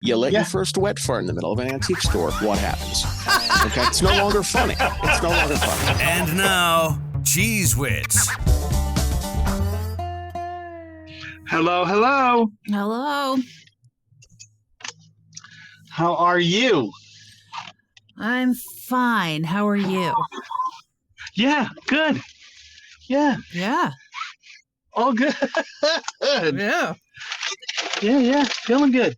You let your first wet fart in the middle of an antique store. What happens? Okay, it's no longer funny. It's no longer funny. And now, CheezWits. Hello, hello. Hello. How are you? I'm fine. How are you? Yeah, good. Yeah, Yeah. all good. Yeah. Yeah, feeling good.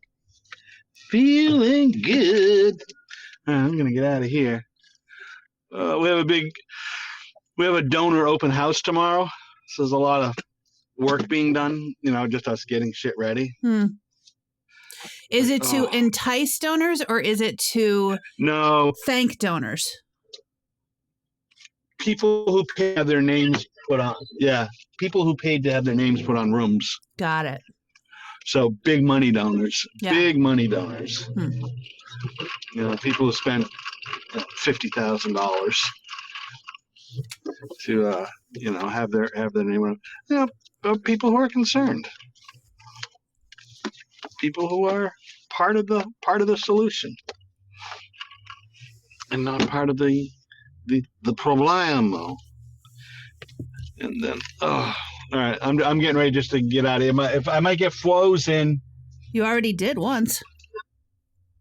Feeling good. All right, I'm gonna get out of here. We have a donor open house tomorrow. So there's a lot of work being done. Just us getting shit ready. Is it to entice donors or is it to No, thank donors? people who pay to have their names put on. Yeah, people who paid to have their names put on rooms. Got it. So big money donors. Yeah. Big money donors. People who spend $50,000 to have their name on. People who are concerned. People who are part of the solution and not part of the problemo. And then all right, I'm getting ready just to get out of here. If I might get frozen. You already did once.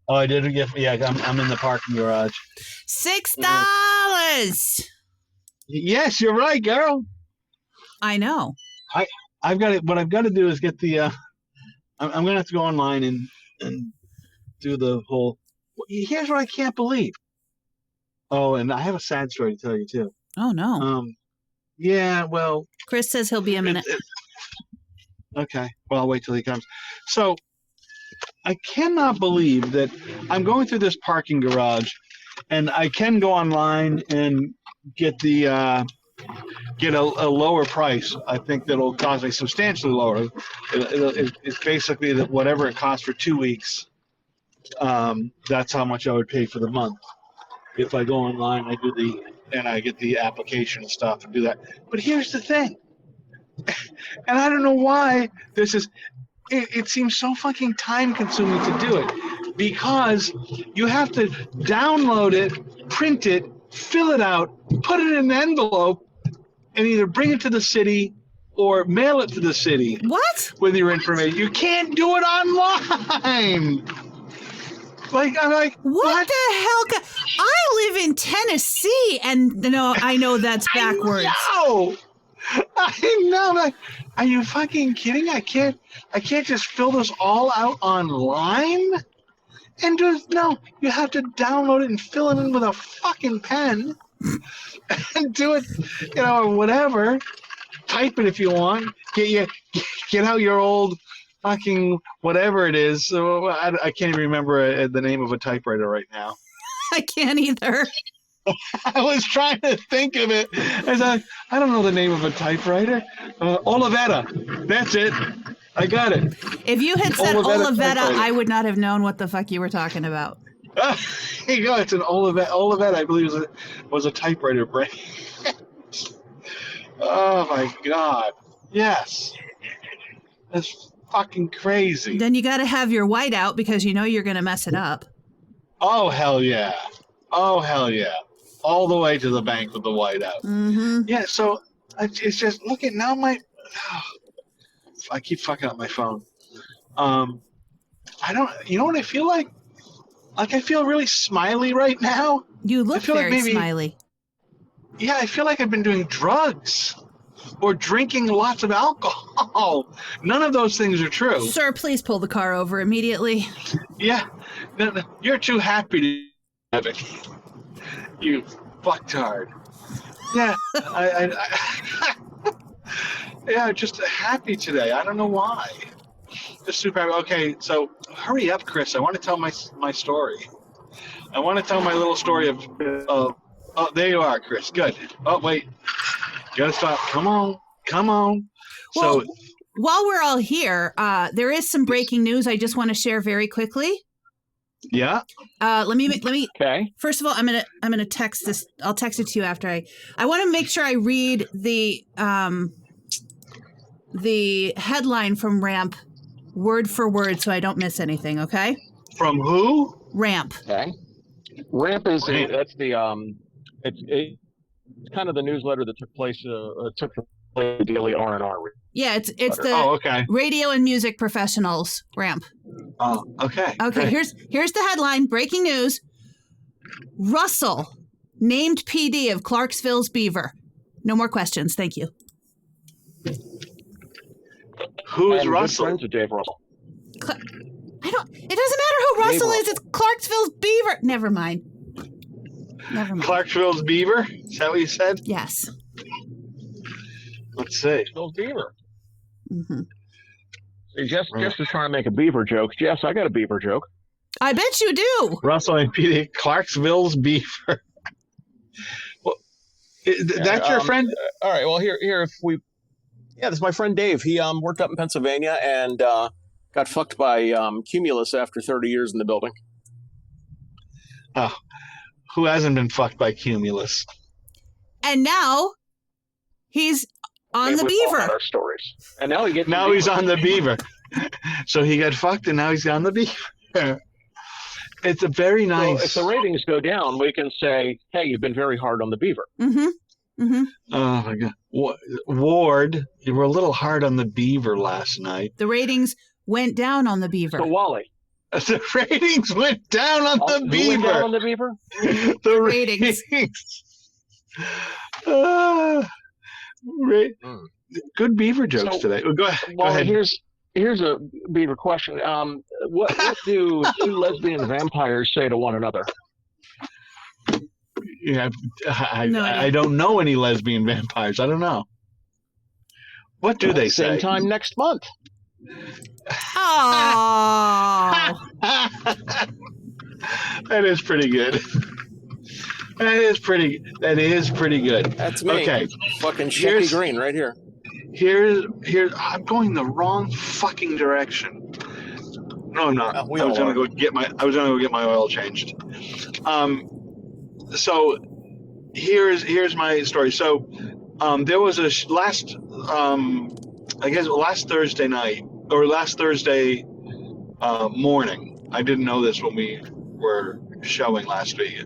Oh, I did get. Yeah, I'm in the parking garage. $6. Yes, you're right, girl. I know. I've got it. What I've got to do is get the. I'm gonna have to go online and do the whole. Here's what I can't believe. Oh, and I have a sad story to tell you too. Oh no. Yeah. Well. Chris says he'll be a minute. Okay. Well, I'll wait till he comes. So, I cannot believe that I'm going through this parking garage, and I can go online and get the get a lower price. I think that'll cost me substantially lower. It's basically that whatever it costs for 2 weeks. That's how much I would pay for the month. If I go online, I get the application and stuff and do that. But here's the thing, and I don't know why this is. It seems so fucking time consuming to do it because you have to download it, print it, fill it out, put it in an envelope, and either bring it to the city or mail it to the city. What? With your information. You can't do it online. I'm like, what the hell? I live in Tennessee, and no, I know that's backwards. I know. Like, are you fucking kidding? I can't just fill this all out online. And you have to download it and fill it in with a fucking pen, and do it, or whatever. Type it if you want. Get out your old fucking whatever it is. So I can't even remember the name of a typewriter right now. I can't either. I was trying to think of it. I don't know the name of a typewriter. Olivetta. That's it. I got it. If you had said Olivetta, I would not have known what the fuck you were talking about. Here you go. It's an Olivetta. Olivetta, I believe, was a typewriter brand. Oh my God. Yes. That's fucking crazy. Then you got to have your white out because you're going to mess it up. Oh, hell yeah. Oh, hell yeah. All the way to the bank with the white out. Mm-hmm. Yeah, so it's just, look at now I keep fucking up my phone. You know what I feel like? Like I feel really smiley right now. You look very smiley. Yeah, I feel like I've been doing drugs or drinking lots of alcohol. None of those things are true. Sir, please pull the car over immediately. Yeah. No, you're too happy to have it. You fucktard. Yeah, yeah, just happy today. I don't know why. Just super happy. Okay, so hurry up, Chris. I want to tell my story. I want to tell my little story of. Oh, there you are, Chris. Good. Oh, wait. Gotta stop. Come on. Well, while we're all here, there is some breaking news I just want to share very quickly. Yeah. Let me. Okay. First of all, I'm gonna text this. I'll text it to you after I want to make sure I read the headline from Ramp word for word so I don't miss anything. Okay. From who? Ramp. Okay. Ramp is Ramp. that's the it's kind of the newsletter that took place daily R&R. Yeah, it's the Oh, okay. radio and music professionals. Ramp. Oh, okay. Okay, Great. here's the headline. Breaking news. Russell named PD of Clarksville's Beaver. No more questions. Thank you. Who is And Russell? Good friends with Dave Russell. It doesn't matter who Russell is. It's Clarksville's Beaver. Never mind. Clarksville's Beaver? Is that what you said? Yes. Let's see. Clarksville's Beaver. Mm-hmm. See, Jess is trying to make a beaver joke. Jess, I got a beaver joke. I bet you do. Russell and PD, Clarksville's Beaver. Well, that's your friend? All right. Well, here, if we, this is my friend Dave. He worked up in Pennsylvania and got fucked by Cumulus after 30 years in the building. Oh, who hasn't been fucked by Cumulus? And now he's on the We've all had Beaver. our stories. And now he gets. Now he's on the Beaver. So he got fucked and now he's on the Beaver. It's a very nice. So if the ratings go down, we can say, "Hey, you've been very hard on the Beaver." Mm-hmm. Mm-hmm. Oh my God, Ward, you were a little hard on the Beaver last night. The ratings went down on the Beaver. So Wally, The ratings went down on the who Beaver. went down on the Beaver? The ratings. Good Beaver jokes today. Go ahead. Here's a Beaver question. What do two lesbian vampires say to one another? Yeah, No idea. I don't know any lesbian vampires. I don't know. What do they say? Same time next month. Oh. That is pretty good. That is pretty good. That's me. Okay. Fucking Shecky Green right here. Here's I'm going the wrong fucking direction. No, I'm not. I was gonna go get my oil changed. So here's my story. So there was a last Thursday night or last Thursday morning. I didn't know this when we were showing last week.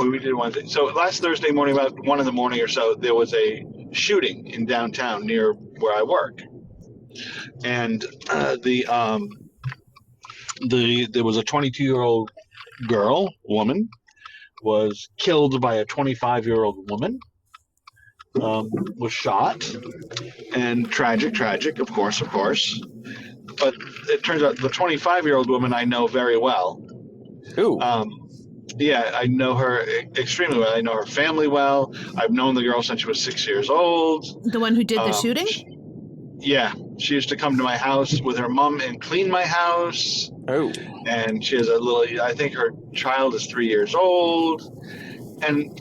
We did one thing. So last Thursday morning, about 1 in the morning or so, there was a shooting in downtown near where I work, and there was a 22-year-old woman was killed by a 25-year-old woman. Was shot, and tragic, of course. But it turns out the 25-year-old woman I know very well. Ooh. Yeah, I know her extremely well. I know her family well. I've known the girl since she was 6 years old. The one who did the shooting? Yeah, she used to come to my house with her mom and clean my house. Oh. And she has I think her child is 3 years old. And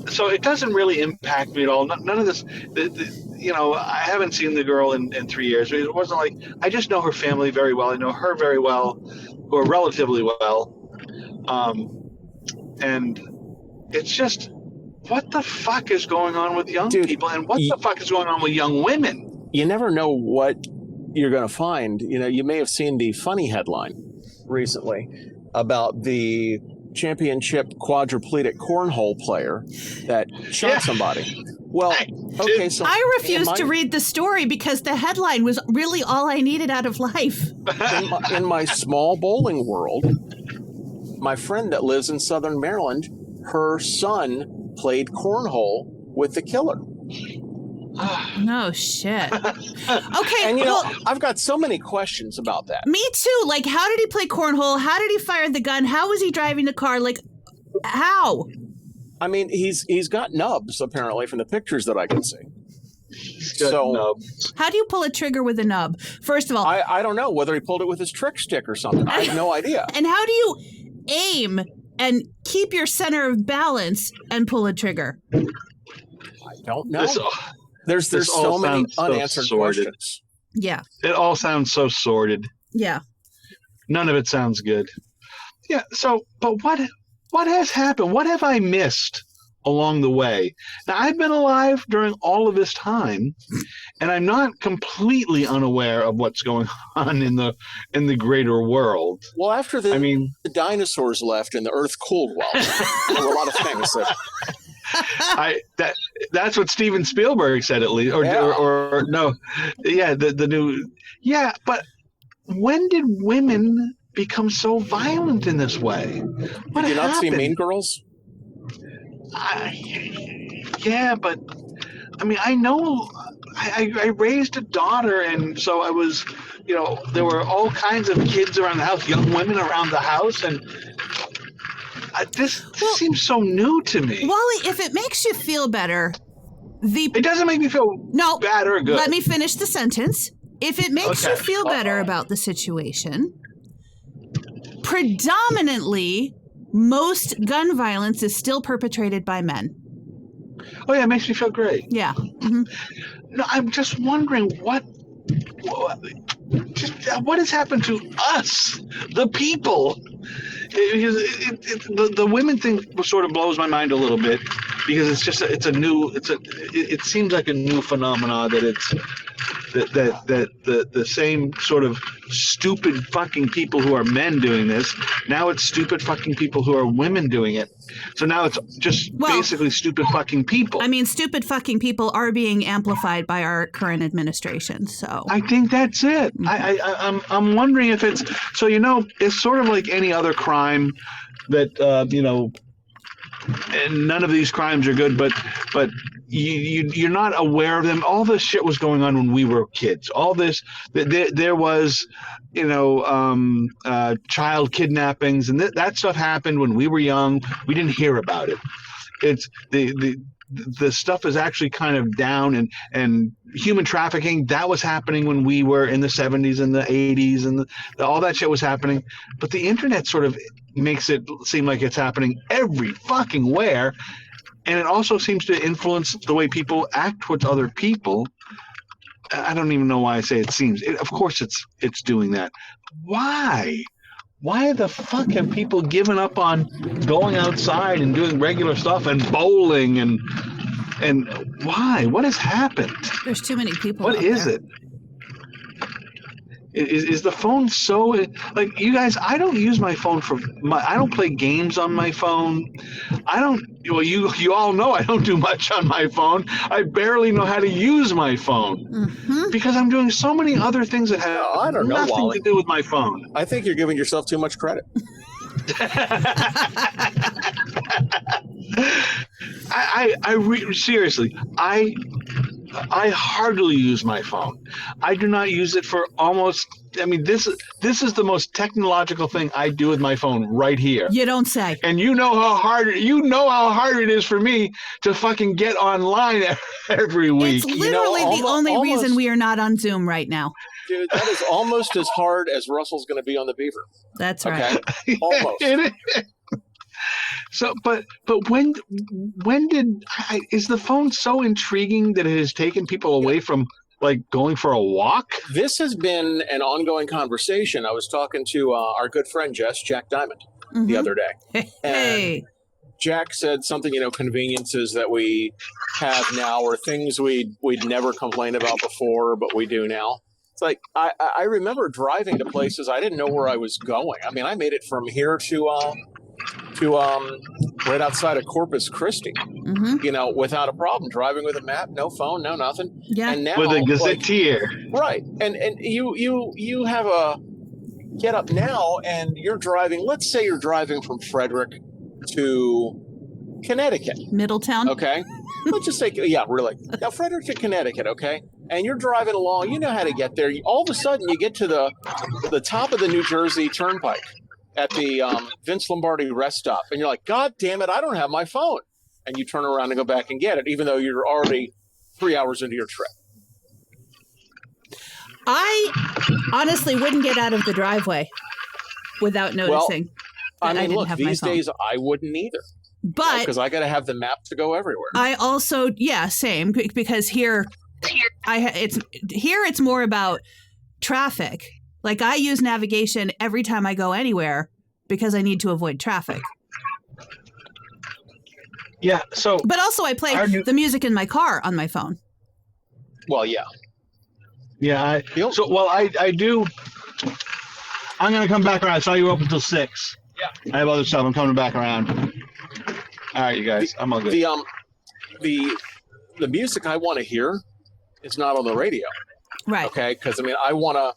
so it doesn't really impact me at all. None of this, I haven't seen the girl in 3 years. It wasn't like, I just know her family very well. I know her very well, or relatively well. And it's just, what the fuck is going on with young people, and what the fuck is going on with young women? You never know what you're going to find. You may have seen the funny headline recently about the championship quadriplegic cornhole player that shot somebody. Well, okay, so I refuse to read the story because the headline was really all I needed out of life. In my small bowling world, my friend that lives in Southern Maryland, her son played cornhole with the killer. No shit. Okay, and I've got so many questions about that. Me too. Like, how did he play cornhole? How did he fire the gun? How was he driving the car? Like, how? I mean, he's got nubs apparently from the pictures that I can see. Nubs. How do you pull a trigger with a nub? First of all, I don't know whether he pulled it with his trick stick or something. I have no idea. And how do you aim and keep your center of balance and pull a trigger? I don't know. There's so many unanswered questions. Yeah. It all sounds so sordid. Yeah. None of it sounds good. Yeah. So, but what has happened? What have I missed along the way. Now, I've been alive during all of this time, and I'm not completely unaware of what's going on in the greater world. Well, after the dinosaurs left and the Earth cooled well, there were a lot of things that that's what Steven Spielberg said, at least, or no, the new, but when did women become so violent in this way? What Did you not see happened? Mean Girls? But I mean, I know I raised a daughter, and so I was, there were all kinds of kids around the house, young women around the house, and this seems so new to me. Wally, if it makes you feel better, it doesn't make me feel bad or good. Let me finish the sentence. If it makes you feel better about the situation, predominantly, most gun violence is still perpetrated by men. Oh, yeah, it makes me feel great. Yeah. Mm-hmm. No, I'm just wondering what has happened to us, the people. The women thing sort of blows my mind a little bit, because it seems like a new phenomenon that the same sort of stupid fucking people who are men doing this, now it's stupid fucking people who are women doing it. So now it's just basically stupid fucking people. I mean, stupid fucking people are being amplified by our current administration. So I think that's it. Mm-hmm. I'm wondering if it's so. It's sort of like any other crime that and none of these crimes are good, but you're not aware of them. All this shit was going on when we were kids. All this, there was, child kidnappings, and that stuff happened when we were young. We didn't hear about it. It's the stuff is actually kind of down, and human trafficking, that was happening when we were in the 70s and the 80s, and all that shit was happening. But the internet sort of makes it seem like it's happening every fucking where, and it also seems to influence the way people act towards other people. I don't even know why I say it seems. Of course it's doing that. Why? Why the fuck have people given up on going outside and doing regular stuff and bowling and why? What has happened? There's too many people. What is it? Is the phone so like, you guys? I don't use my phone I don't play games on my phone. I don't. Well, you all know I don't do much on my phone. I barely know how to use my phone because I'm doing so many other things that have nothing to do with my phone. I think you're giving yourself too much credit. Seriously, I hardly use my phone. I do not use it for almost. I mean, this is the most technological thing I do with my phone right here. You don't say. And you know how hard it is for me to fucking get online every week. It's literally the only reason we are not on Zoom right now. Dude, that is almost as hard as Russell's going to be on the Beaver. That's right. Okay? Almost. So, but when is the phone so intriguing that it has taken people away from like going for a walk? This has been an ongoing conversation. I was talking to our good friend Jack Diamond, the other day. Hey. And Jack said something, conveniences that we have now, or things we'd never complained about before, but we do now. It's like, I remember driving to places I didn't know where I was going. I mean, I made it from here to right outside of Corpus Christi, without a problem, driving with a map, no phone, no nothing. Yeah. And now, with a gazetteer. Right. And you have a get up now and you're driving, let's say you're driving from Frederick to Connecticut. Middletown. Okay. Let's just say, really. Now, Frederick to Connecticut, okay? And you're driving along, you know how to get there. All of a sudden, you get to the top of the New Jersey Turnpike at the Vince Lombardi rest stop, and you're like, God damn it, I don't have my phone. And you turn around and go back and get it, even though you're already 3 hours into your trip. I honestly wouldn't get out of the driveway without noticing. Well, I mean, look, these days I wouldn't either. But because I got to have the map to go everywhere. I also, same, because here it's more about traffic. Like, I use navigation every time I go anywhere because I need to avoid traffic. Yeah. So, But also I play the music in my car on my phone. Well, yeah. yeah. I do. I'm going to come back around. I saw you open until 6. Yeah. I have other stuff. I'm coming back around. All right, you guys. I'm all good. The music I want to hear is not on the radio. Right. Okay. Because, I mean, I want to,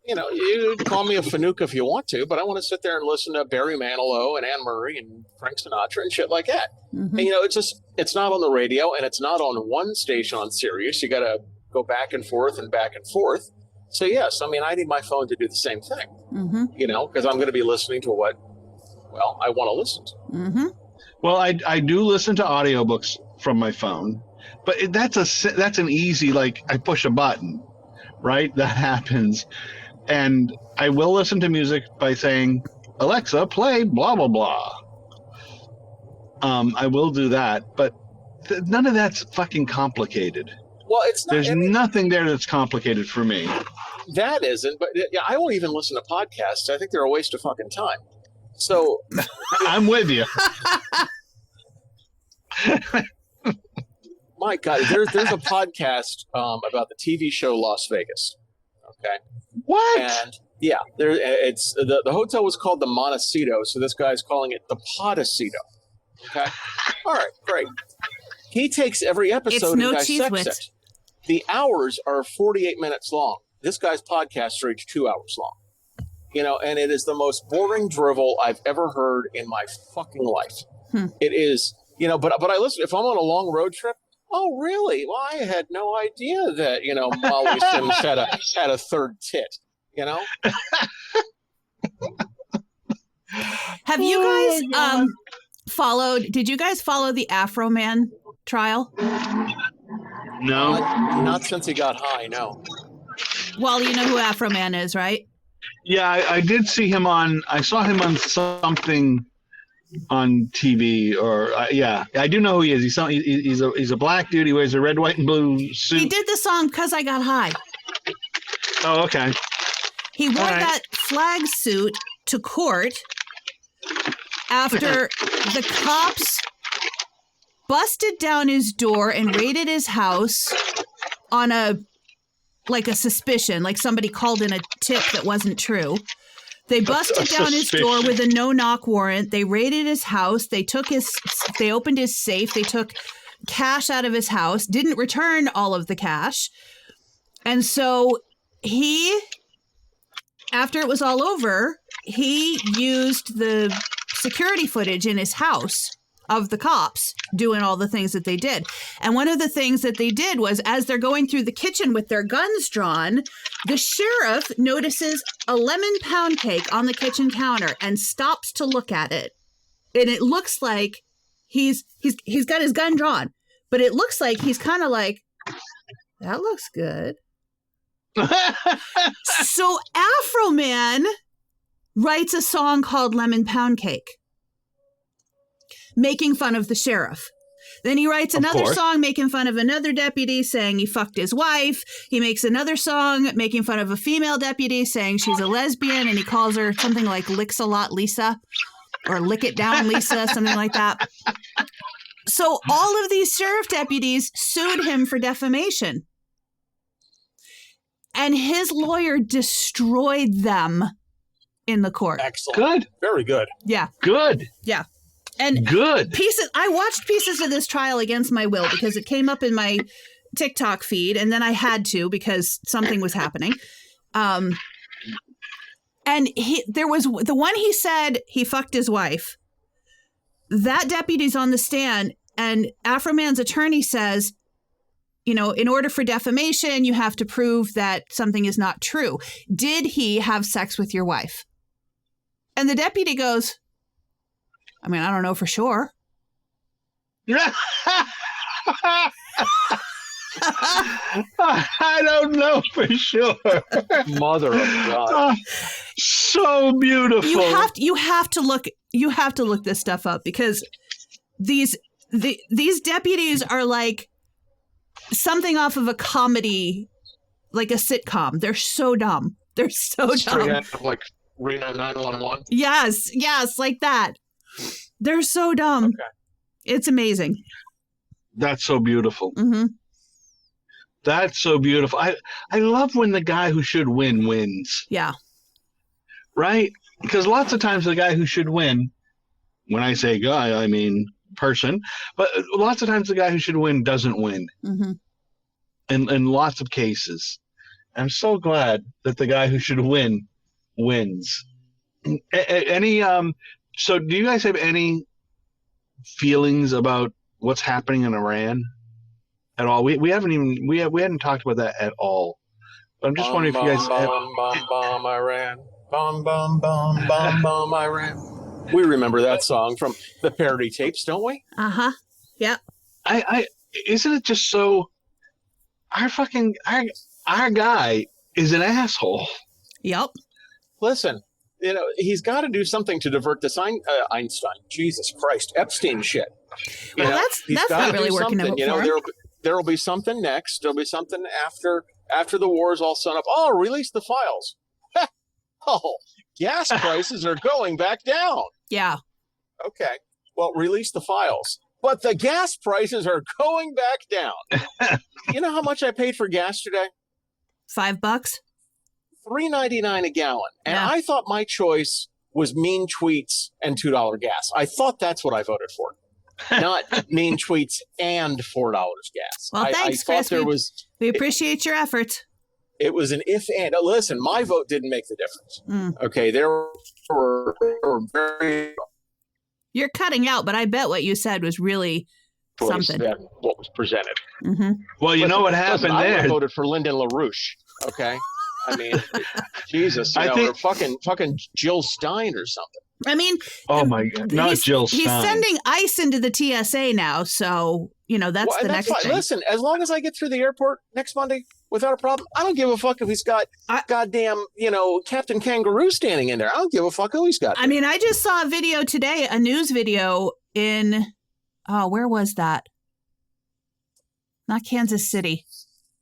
you call me a Fanuc if you want to, but I want to sit there and listen to Barry Manilow and Anne Murray and Frank Sinatra and shit like that. Mm-hmm. And, it's not on the radio, and it's not on one station on Sirius. You got to go back and forth and back and forth. So, yes, I mean, I need my phone to do the same thing, because I'm going to be listening to what, I want to listen to. Mm-hmm. Well, I do listen to audiobooks from my phone, but that's an easy, like, I push a button, right? That happens. And I will listen to music by saying, Alexa, play blah, blah, blah. I will do that, but none of that's fucking complicated. Well, it's not. There's nothing there that's complicated for me. That isn't, but yeah, I won't even listen to podcasts. I think they're a waste of fucking time. So I'm with you. My God, there's a podcast about the TV show Las Vegas. Okay. What? And yeah, it's the hotel was called the Montecito, so this guy's calling it the Podecito. Okay. All right, great. He takes every episode and dissects it. The hours are 48 minutes long. This guy's podcasts are each 2 hours long. And it is the most boring drivel I've ever heard in my fucking life. It is, but I listen, if I'm on a long road trip, oh, really? Well, I had no idea that, Molly Sims had a third tit, Have you guys did you guys follow the Afroman trial? No. Not since he got high, no. Well, you know who Afroman is, right? Yeah, I did see him I saw him on something on TV, or I do know who he is. He's a black dude. He wears a red, white, and blue suit. He did the song "'Cause I Got High." Oh, okay. He wore that flag suit to court after the cops busted down his door and raided his house on a suspicion, like somebody called in a tip that wasn't true. They busted down his door with a no-knock warrant. They raided his house. They opened his safe. They took cash out of his house, didn't return all of the cash. And so after it was all over, he used the security footage in his house of the cops doing all the things that they did. And one of the things that they did was, as they're going through the kitchen with their guns drawn, the sheriff notices a lemon pound cake on the kitchen counter and stops to look at it. And it looks like he's got his gun drawn, but it looks like he's kind of like, that looks good. So Afroman writes a song called Lemon Pound Cake, making fun of the sheriff. Then he writes another song making fun of another deputy, saying he fucked his wife. He makes another song making fun of a female deputy, saying she's a lesbian, and he calls her something like Licks-a-Lot Lisa or Lick It Down Lisa, something like that. So all of these sheriff deputies sued him for defamation. And his lawyer destroyed them in the court. Excellent. Good. Very good. Yeah. Good. Yeah. And good. I watched pieces of this trial against my will because it came up in my TikTok feed, and then I had to because something was happening. And there was the one he said he fucked his wife. That deputy's on the stand, and Afroman's attorney says, in order for defamation, you have to prove that something is not true. Did he have sex with your wife? And the deputy goes, I mean, I don't know for sure. I don't know for sure. Mother of God. So beautiful. You have to look this stuff up, because these deputies are like something off of a comedy, like a sitcom. They're so dumb. They're so Straight dumb. out of like Reno 911. Yes, like that. They're so dumb. Okay. It's amazing. That's so beautiful. Mm-hmm. That's so beautiful. I love when the guy who should win wins, Yeah. right? Because lots of times the guy who should win, when I say guy, I mean person, but lots of times the guy who should win doesn't win. Mm-hmm. In lots of cases. I'm so glad that the guy who should win wins. So do you guys have any feelings about what's happening in Iran at all? We hadn't talked about that at all. But I'm just wondering if you guys have... bomb Iran, bomb Iran. We remember that song from the parody tapes, don't we? Uh-huh. Yep. I isn't it just so... Our guy is an asshole. Yep. Listen, he's got to do something to divert this Einstein, Jesus Christ, Epstein shit. Well, that's not really working out for him. There will be something next. There'll be something after the war's all sewn up. Oh, release the files. Oh, gas prices are going back down. Yeah. Okay. Well, release the files. But the gas prices are going back down. You know how much I paid for gas today? $5. $3.99 a gallon. And Yeah. I thought my choice was mean tweets and $2 gas. I thought that's what I voted for. Not mean tweets and $4 gas. Well, thanks, I thought Chris. We appreciate your efforts. It was an if and. Listen, my vote didn't make the difference. Okay, there were very... You're cutting out, but I bet what you said was really something. What was presented. Mm-hmm. Well, you know what happened there. I voted for Lyndon LaRouche. Okay, I mean, Jesus, I think fucking Jill Stein or something. I mean, oh my God, not Jill Stein. He's sending ICE into the TSA now, so that's the next thing. Listen, as long as I get through the airport next Monday without a problem, I don't give a fuck if he's got goddamn, Captain Kangaroo standing in there. I don't give a fuck who he's got. I mean, I just saw a video today, a news video in, where was that? Not Kansas City.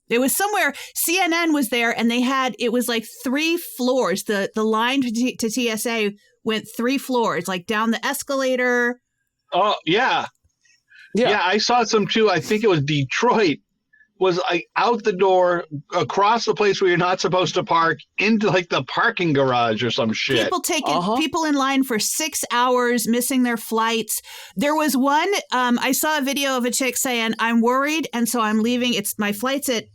It was somewhere. CNN was there, and it was like 3 floors. The line to TSA went 3 floors, like down the escalator. Oh, yeah. Yeah, I saw some too. I think it was Detroit. Was like out the door, across the place where you're not supposed to park, into like the parking garage or some shit. People in line for 6 hours, missing their flights. There was one, I saw a video of a chick saying, I'm worried, and so I'm leaving. My flight's at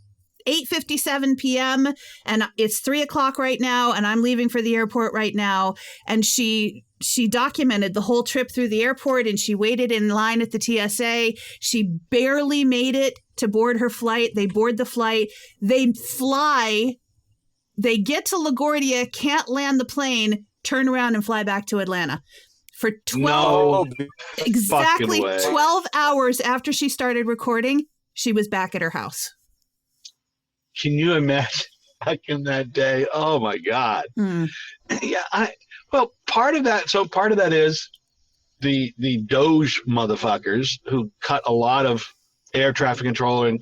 8:57 p.m. and it's 3:00 right now, and I'm leaving for the airport right now. And she documented the whole trip through the airport, and she waited in line at the TSA. She barely made it to board her flight. They board the flight. They fly. They get to LaGuardia, can't land the plane, turn around and fly back to Atlanta. For 12 hours after she started recording, she was back at her house. Can you imagine back in that day? Oh my God. Yeah. Well, part of that is the Doge motherfuckers who cut a lot of air traffic control and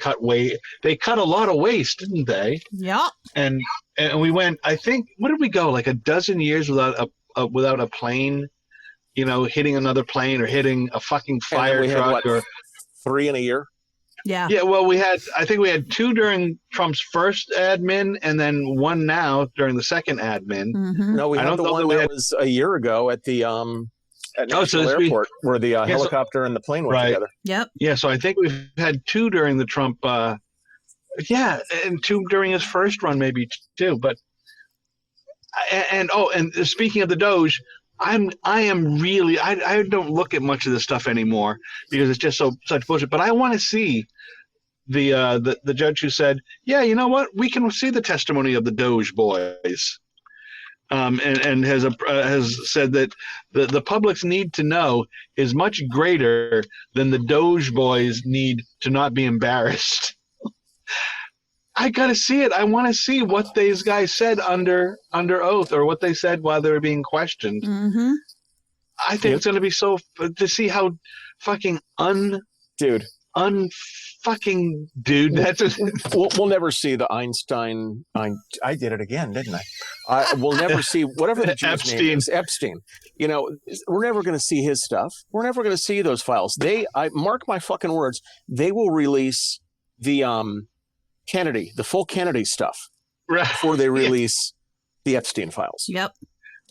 they cut a lot of waste, didn't they? Yeah. And we went, I think, what did we go? Like a dozen years without a plane, hitting another plane or hitting a fucking fire truck or 3 in a year. Yeah. Yeah. Well, I think we had 2 during Trump's first admin, and then 1 now during the second admin. Mm-hmm. No, we had the one that was a year ago at the National Airport, where the helicopter and the plane went together. Yep. Yeah. So I think we've had 2 during the Trump. And 2 during his first run, maybe 2. But and speaking of the Doge. I don't look at much of this stuff anymore because it's just such bullshit. But I want to see the judge who said, yeah, you know what, we can see the testimony of the Doge boys, and has said that the public's need to know is much greater than the Doge boys need to not be embarrassed. I gotta see it. I want to see what these guys said under oath, or what they said while they were being questioned. Mm-hmm. I think it's gonna be to see how fucking unfucking dude. That's just, we'll never see the Einstein. I did it again, didn't I? We'll never see whatever the Jew's name is. Epstein. You know, we're never going to see his stuff. We're never going to see those files. I mark my fucking words. They will release the Kennedy, the full Kennedy stuff, before they release the Epstein files. Yep.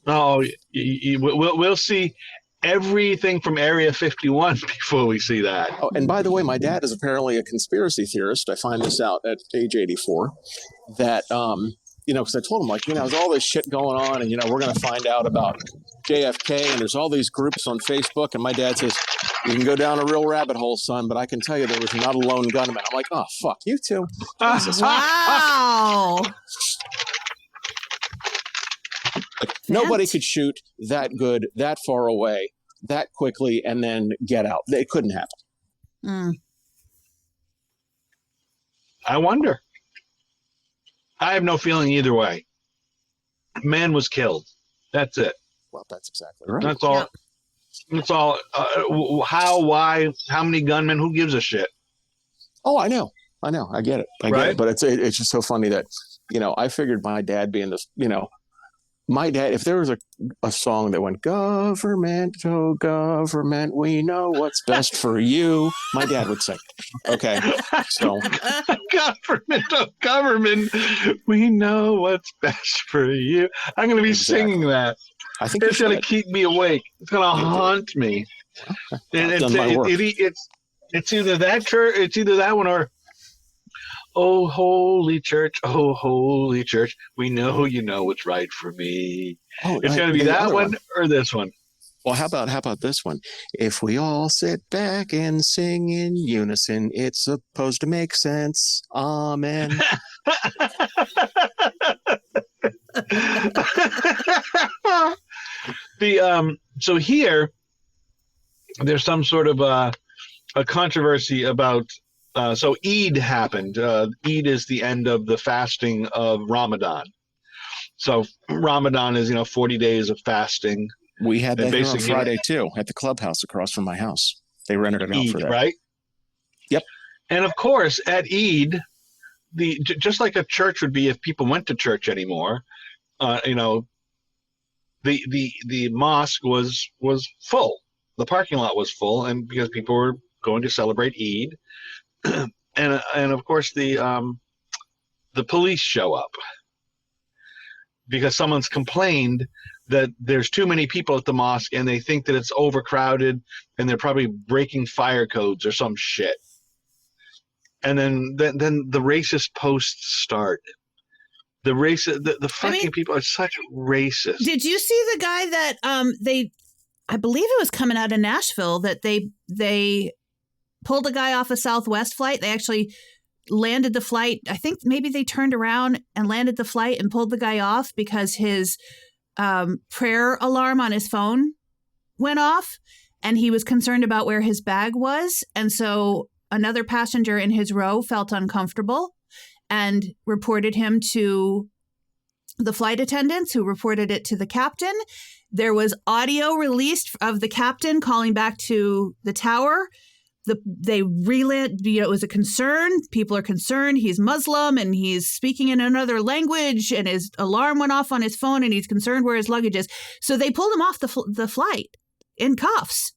Oh, we'll see everything from Area 51 before we see that. Oh, and by the way, my dad is apparently a conspiracy theorist. I find this out at age 84. That, you know, because I told him, like, you know, there's all this shit going on, and, you know, we're going to find out about JFK, and there's all these groups on Facebook. And my dad says, you can go down a real rabbit hole, son, but I can tell you there was not a lone gunman. I'm like, oh, fuck, you too. Wow. Like, nobody could shoot that good, that far away, that quickly, and then get out. It couldn't happen. Mm. I wonder. I have no feeling either way. Man was killed. That's it. Well, that's exactly right. That's all. Yep. That's all. How, why, how many gunmen? Who gives a shit? Oh, I know. I get it. I get Right? it. But it's just so funny that, you know, I figured my dad being this, you know, my dad, if there was a song that went, government, oh government, we know what's best for you, my dad would sing. Okay. So Government, oh government, we know what's best for you. I'm going to be singing that. I think It's going to keep me awake. It's going to haunt me. And it's either that church, it's either that one or, oh, holy church, we know you know what's right for me. Oh, It's going to be that one or this one. Well, how about this one? If we all sit back and sing in unison, it's supposed to make sense. Amen. So here, there's some sort of a controversy about. So Eid happened. Eid is the end of the fasting of Ramadan. So Ramadan is 40 days of fasting. We had that here on Friday too at the clubhouse across from my house. They rented it out Eid, for that. Right? Yep. And of course, at Eid, just like a church would be if people went to church anymore, the mosque was full. The parking lot was full, and because people were going to celebrate Eid, and of course the police show up because someone's complained that there's too many people at the mosque, and they think that it's overcrowded, and they're probably breaking fire codes or some shit. And then the racist posts start. The fucking people are such racist. Did you see the guy that I believe it was coming out of Nashville that they pulled a guy off a Southwest flight. They actually landed the flight. I think maybe they turned around and landed the flight and pulled the guy off because his prayer alarm on his phone went off, and he was concerned about where his bag was. And so another passenger in his row felt uncomfortable and reported him to the flight attendants, who reported it to the captain. There was audio released of the captain calling back to the tower. They relayed, it was a concern. People are concerned. He's Muslim and he's speaking in another language, and his alarm went off on his phone, and he's concerned where his luggage is. So they pulled him off the flight in cuffs.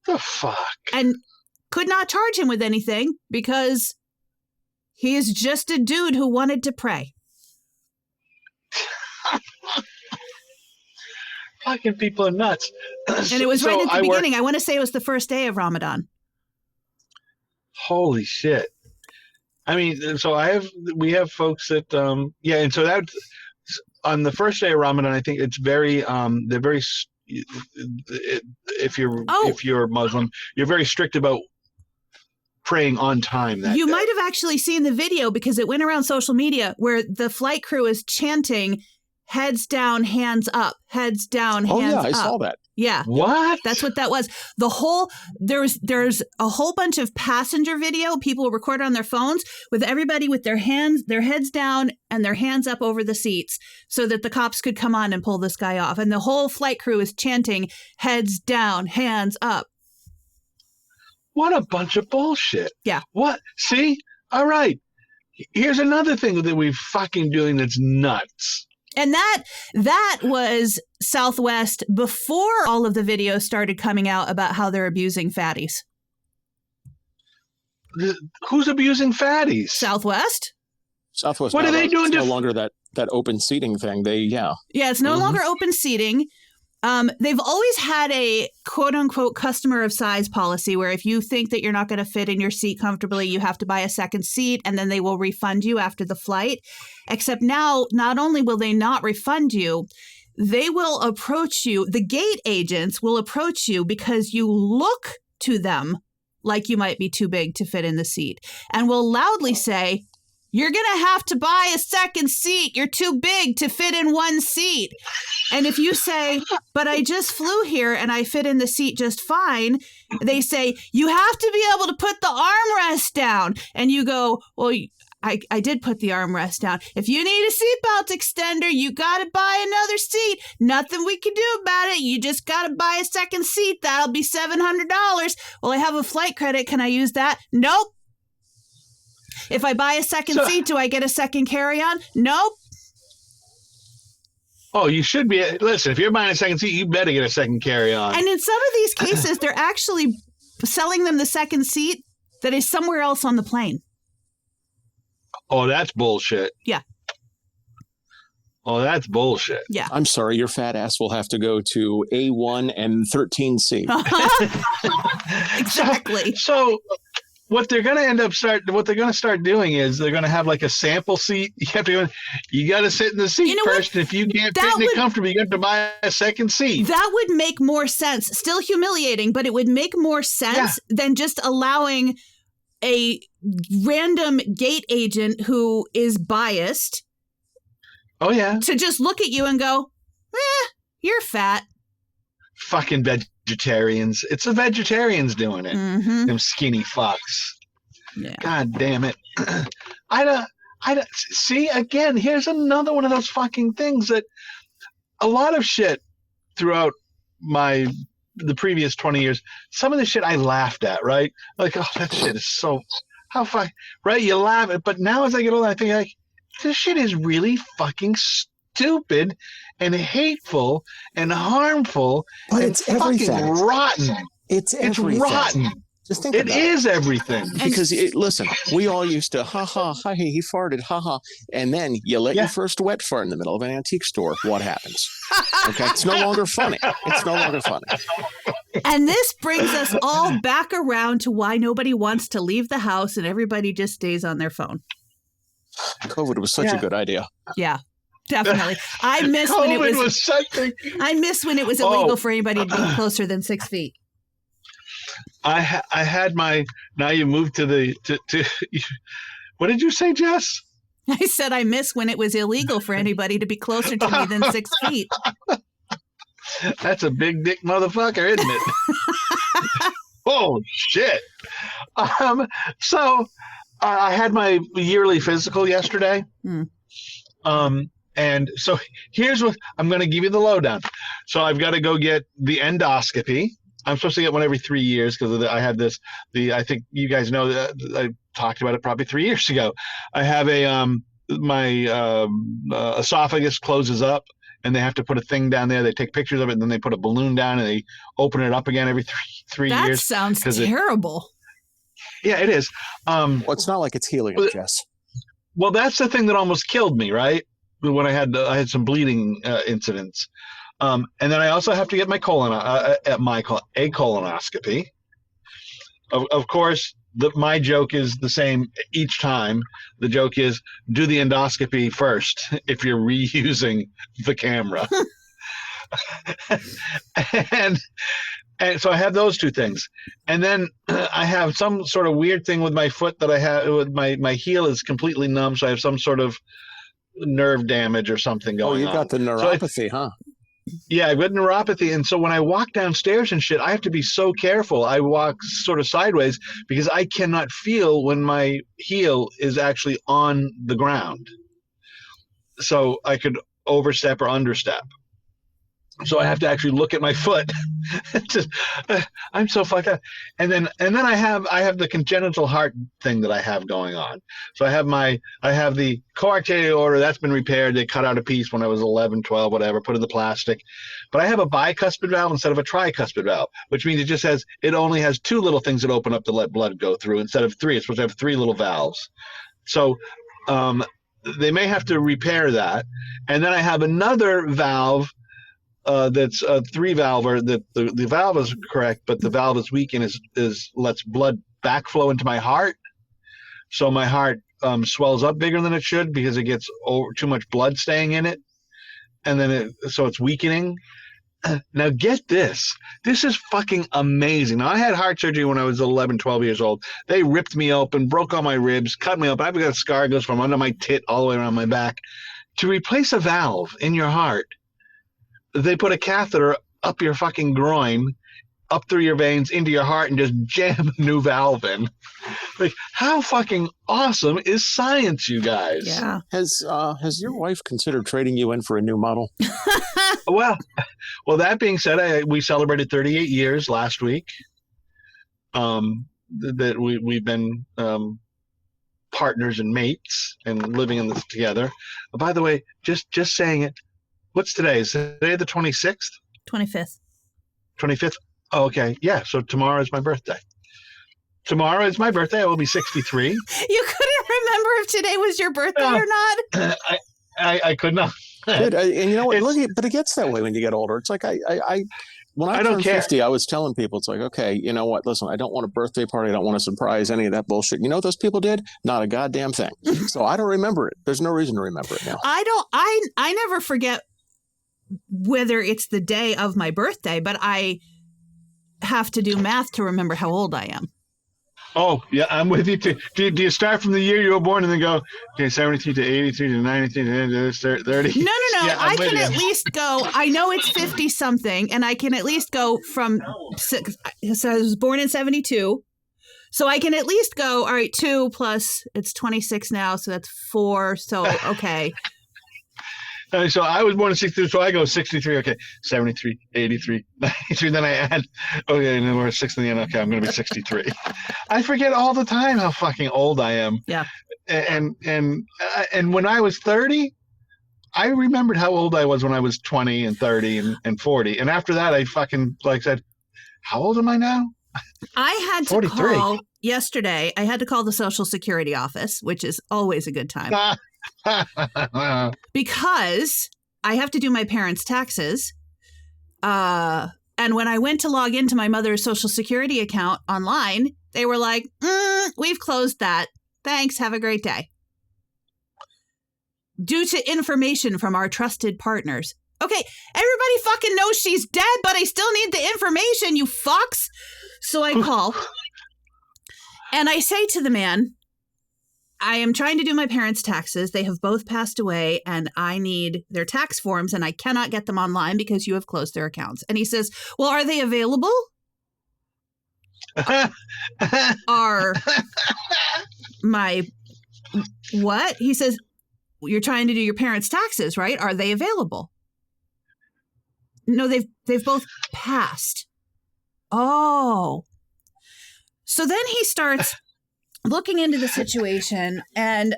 The fuck? And could not charge him with anything because he is just a dude who wanted to pray. Fucking people are nuts. And it was right at the beginning. I want to say it was the first day of Ramadan. Holy shit. I mean, so we have folks that, and so that on the first day of Ramadan, I think it's very, they're very, if you're Muslim, you're very strict about praying on time that You day. might have actually seen the video because it went around social media where the flight crew is chanting, heads down, hands up, heads down, hands up. Oh, yeah, I saw that. Yeah. What? That's what that was. There's a whole bunch of passenger video people record on their phones with everybody with their heads down and their hands up over the seats so that the cops could come on and pull this guy off. And the whole flight crew is chanting, heads down, hands up. What a bunch of bullshit. Yeah. What? See? All right. Here's another thing that we're fucking doing that's nuts. And that was Southwest before all of the videos started coming out about how they're abusing fatties. Who's abusing fatties? Southwest. Southwest. What are they doing? It's no longer that open seating thing. Yeah, it's no longer open seating. They've always had a quote unquote customer of size policy where if you think that you're not going to fit in your seat comfortably, you have to buy a second seat and then they will refund you after the flight. Except now, not only will they not refund you, they will approach you. The gate agents will approach you because you look to them like you might be too big to fit in the seat and will loudly say, "You're going to have to buy a second seat. You're too big to fit in one seat." And if you say, "But I just flew here and I fit in the seat just fine," they say, "You have to be able to put the armrest down." And you go, "Well, I did put the armrest down. If you need a seatbelt extender, you got to buy another seat. Nothing we can do about it. You just got to buy a second seat. That'll be $700. Well, I have a flight credit. Can I use that? Nope. If I buy a second seat, do I get a second carry-on? Nope. Oh, you should be. Listen, if you're buying a second seat, you better get a second carry-on. And in some of these cases, they're actually selling them the second seat that is somewhere else on the plane. Oh, that's bullshit. Yeah. Oh, that's bullshit. Yeah. I'm sorry, your fat ass will have to go to A1 and 13C. Exactly. So what they're going to start doing is they're going to have like a sample seat. You got to sit in the seat first. And if you can't fit in it comfortably, you have to buy a second seat. That would make more sense. Still humiliating, but it would make more sense than just allowing a random gate agent who is biased. Oh, yeah. To just look at you and go, you're fat. Fucking vegetarians. It's the vegetarians doing it. Mm-hmm. Them skinny fucks. Yeah. God damn it. I don't see, again, here's another one of those fucking things that a lot of shit throughout the previous 20 years, some of the shit I laughed at, right? Like, oh, that shit is so, how fuck, right? You laugh at, but now as I get older, I think like, this shit is really fucking stupid and hateful and harmful. But and it's everything. Fucking rotten. It's everything. It's rotten. Just think it about is everything. Because listen, we all used to he farted, and then you let your first wet fart in the middle of an antique store. What happens? Okay, it's no longer funny. It's no longer funny. And this brings us all back around to why nobody wants to leave the house and everybody just stays on their phone. COVID was such a good idea. Yeah. Definitely. I miss when it was I miss when it was illegal for anybody to be closer than 6 feet. I had my, now you moved to what did you say, Jess? I said I miss when it was illegal for anybody to be closer to me than 6 feet. That's a big dick motherfucker, isn't it? Oh, shit. So I had my yearly physical yesterday. And so here's what I'm going to give you the lowdown. So I've got to go get the endoscopy. I'm supposed to get one every 3 years because I had this. I think you guys know that I talked about it probably 3 years ago. I have my esophagus closes up, and they have to put a thing down there. They take pictures of it, and then they put a balloon down, and they open it up again every three years. That sounds terrible. Yeah, it is. Well, it's not like it's healing, Jess. Well, that's the thing that almost killed me, right? When I had some bleeding incidents. And then I also have to get my colonoscopy. Of course, my joke is the same each time. The joke is do the endoscopy first if you're reusing the camera. and so I have those two things. And then I have some sort of weird thing with my foot that I have with my heel is completely numb. So I have some sort of nerve damage or something going on. Oh, you got the neuropathy, huh? Yeah, I've got neuropathy. And so when I walk downstairs and shit, I have to be so careful. I walk sort of sideways because I cannot feel when my heel is actually on the ground. So I could overstep or understep. So I have to actually look at my foot Just, I'm so fucked up. And then I have the congenital heart thing that I have going on. So I have the coarctated aorta that's been repaired. They cut out a piece when I was 11, 12, whatever, put in the plastic. But I have a bicuspid valve instead of a tricuspid valve, which means it only has two little things that open up to let blood go through instead of three. It's supposed to have three little valves. So they may have to repair that. And then I have another valve that's a 3-valve, or the valve is correct, but the valve is weak and lets blood backflow into my heart. So my heart swells up bigger than it should because it gets too much blood staying in it. And then so it's weakening. Now get this. This is fucking amazing. Now, I had heart surgery when I was 11, 12 years old. They ripped me open, broke all my ribs, cut me open. I've got a scar goes from under my tit all the way around my back. To replace a valve in your heart, they put a catheter up your fucking groin, up through your veins, into your heart, and just jam a new valve in. Like, how fucking awesome is science, you guys? Yeah. Has your wife considered trading you in for a new model? Well, that being said, we celebrated 38 years last week. That we've been partners and mates and living in this together. By the way, just saying it. What's today? Is today the 26th? 25th. 25th? Oh, okay. Yeah. So tomorrow is my birthday. Tomorrow is my birthday. I will be 63. You couldn't remember if today was your birthday or not? I could not. Dude, and you know what? But it gets that way when you get older. It's like when I turned 50, I was telling people, it's like, okay, you know what? Listen, I don't want a birthday party. I don't want to surprise any of that bullshit. You know what those people did? Not a goddamn thing. So I don't remember it. There's no reason to remember it now. I never forget whether it's the day of my birthday, but I have to do math to remember how old I am. Oh, yeah, I'm with you too. Do you start from the year you were born and then go, okay, 73 to 83 to 93 to 30? No. Yeah, I can at least go, I know it's 50 something, and I can at least go from, so I was born in 72. So I can at least go, all right, 2 plus, it's 26 now, so that's 4. So, okay. So I was born in 63, so I go 63, okay, 73, 83, 93, then I add, okay, and then we're 6 in the end, okay, I'm going to be 63. I forget all the time how fucking old I am. Yeah. And when I was 30, I remembered how old I was when I was 20 and 30 and 40. And after that, I fucking said, how old am I now? I had to 43. call yesterday. I had to call the Social Security office, which is always a good time. Because I have to do my parents' taxes. And when I went to log into my mother's Social Security account online, they were like, we've closed that. Thanks. Have a great day. Due to information from our trusted partners. Okay, everybody fucking knows she's dead, but I still need the information, you fucks. So I call and I say to the man, I am trying to do my parents' taxes. They have both passed away and I need their tax forms and I cannot get them online because you have closed their accounts. And he says, well, are they available? Are my what? He says, you're trying to do your parents' taxes, right? Are they available? No, they've both passed. Oh. So then he starts looking into the situation and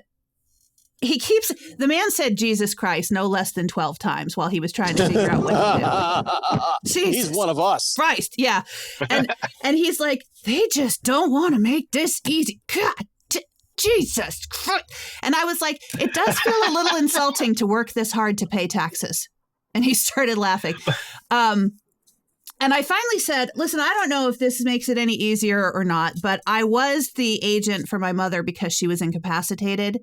the man said Jesus Christ no less than 12 times while he was trying to figure out what to do. He's one of us. Christ, yeah. And he's like, they just don't want to make this easy. God, Jesus Christ. And I was like, it does feel a little insulting to work this hard to pay taxes. And he started laughing. And I finally said, listen, I don't know if this makes it any easier or not, but I was the agent for my mother because she was incapacitated.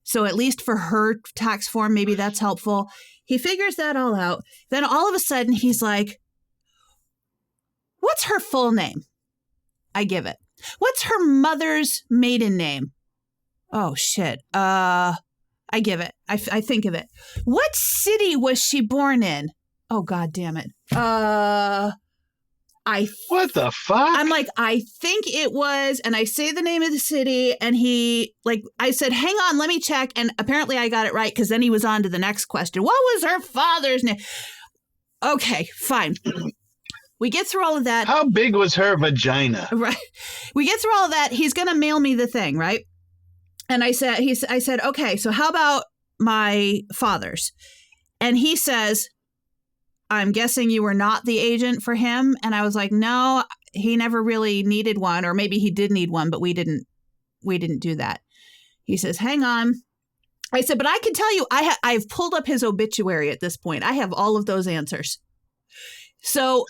So at least for her tax form, maybe that's helpful. He figures that all out. Then all of a sudden he's like, what's her full name? I give it. What's her mother's maiden name? Oh, shit. I give it. I think of it. What city was she born in? Oh, God damn it. What the fuck? I'm like, I think it was, and I say the name of the city, and he, like, I said, hang on, let me check, and apparently I got it right, because then he was on to the next question. What was her father's name? Okay, fine. we get through all of that. How big was her vagina? Right. We get through all of that. He's going to mail me the thing, right? And I said, okay, so how about my father's? And he says, I'm guessing you were not the agent for him. And I was like, no, he never really needed one, or maybe he did need one, but we didn't do that. He says, hang on. I said, but I can tell you, I've pulled up his obituary at this point. I have all of those answers. So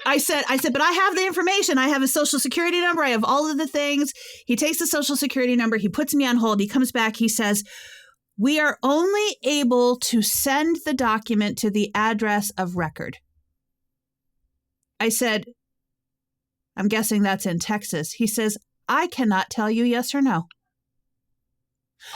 I said, but I have the information. I have his social security number. I have all of the things. He takes the social security number. He puts me on hold. He comes back. He says, we are only able to send the document to the address of record. I said, I'm guessing that's in Texas. He says, I cannot tell you yes or no.